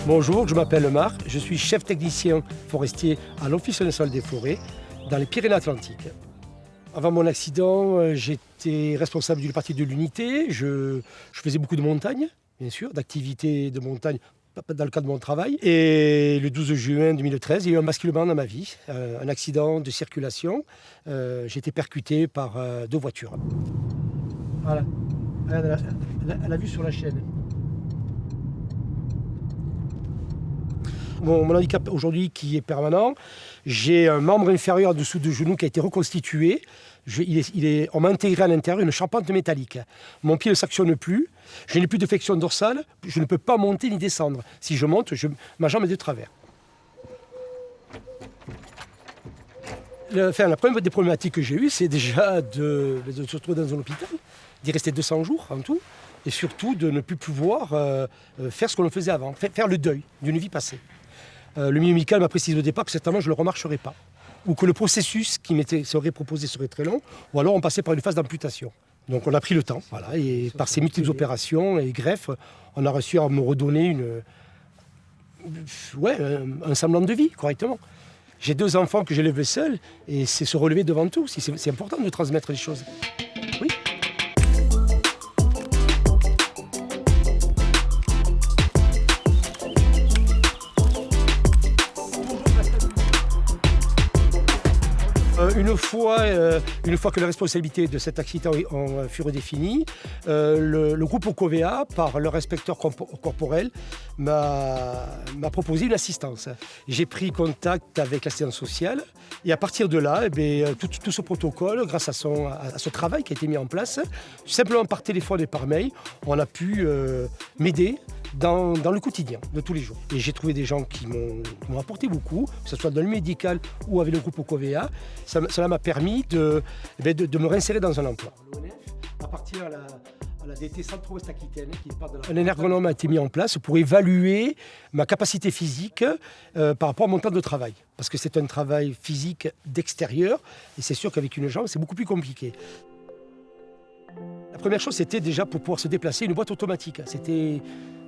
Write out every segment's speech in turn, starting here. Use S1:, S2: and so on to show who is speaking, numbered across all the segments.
S1: Bonjour, je m'appelle Marc, je suis chef technicien forestier à l'Office national des forêts dans les Pyrénées-Atlantiques. Avant mon accident, j'étais responsable d'une partie de l'unité. Je faisais beaucoup de montagne, bien sûr, d'activités de montagne dans le cadre de mon travail. Et le 12 juin 2013, il y a eu un basculement dans ma vie, un accident de circulation. J'ai été percuté par deux voitures. Voilà, elle a vu sur la chaîne. Mon handicap aujourd'hui qui est permanent, j'ai un membre inférieur dessous du genou qui a été reconstitué. On m'a intégré à l'intérieur une charpente métallique. Mon pied ne s'actionne plus, je n'ai plus de flexion dorsale, je ne peux pas monter ni descendre. Si je monte, ma jambe est de travers. La première des problématiques que j'ai eues, c'est déjà de se retrouver dans un hôpital, d'y rester 200 jours en tout, et surtout de ne plus pouvoir faire ce qu'on faisait avant, faire le deuil d'une vie passée. Le milieu médical m'a précisé au départ que certainement je ne le remarcherais pas, ou que le processus qui serait proposé serait très long, ou alors on passait par une phase d'amputation. Donc on a pris le temps, voilà, et par ces multiples opérations et greffes, on a réussi à me redonner un semblant de vie, correctement. J'ai 2 enfants que j'élève seul, et c'est se relever devant tout. C'est important de transmettre les choses. Oui. Une fois que les responsabilités de cet accident furent redéfinies, le groupe Ocovea, par leur inspecteur corporel, m'a proposé une assistance. J'ai pris contact avec l'assistance sociale et à partir de là, tout ce protocole, grâce à ce travail qui a été mis en place, simplement par téléphone et par mail, on a pu m'aider dans le quotidien de tous les jours. Et j'ai trouvé des gens qui m'ont apporté beaucoup, que ce soit dans le médical ou avec le groupe Ocovea. Cela m'a permis de me réinsérer dans un emploi. L'ONF appartient à la DT Centre-Ouest Aquitaine. Un ergonome a été mis en place pour évaluer ma capacité physique par rapport à mon temps de travail. Parce que c'est un travail physique d'extérieur et c'est sûr qu'avec une jambe, c'est beaucoup plus compliqué. La première chose, c'était déjà pour pouvoir se déplacer, une boîte automatique.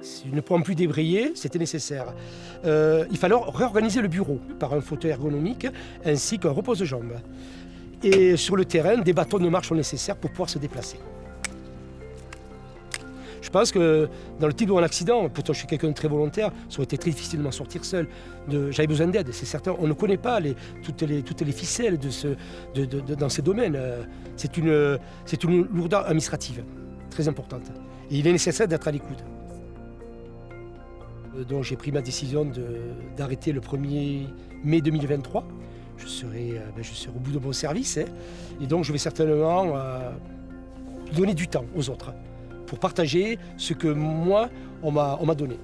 S1: Je ne pouvant plus débrayer, c'était nécessaire. Il fallait réorganiser le bureau par un fauteuil ergonomique ainsi qu'un repose-jambes. Et sur le terrain, des bâtons de marche sont nécessaires pour pouvoir se déplacer. Je pense que dans le type de mon accident, pourtant je suis quelqu'un de très volontaire, ça aurait été très difficile de m'en sortir seul. J'avais besoin d'aide, c'est certain. On ne connaît pas toutes les ficelles dans ces domaines. C'est une lourdeur administrative très importante. Et il est nécessaire d'être à l'écoute. Donc j'ai pris ma décision d'arrêter le 1er mai 2023. Je serai au bout de mon service. Et donc je vais certainement donner du temps aux autres pour partager ce que moi, on m'a donné.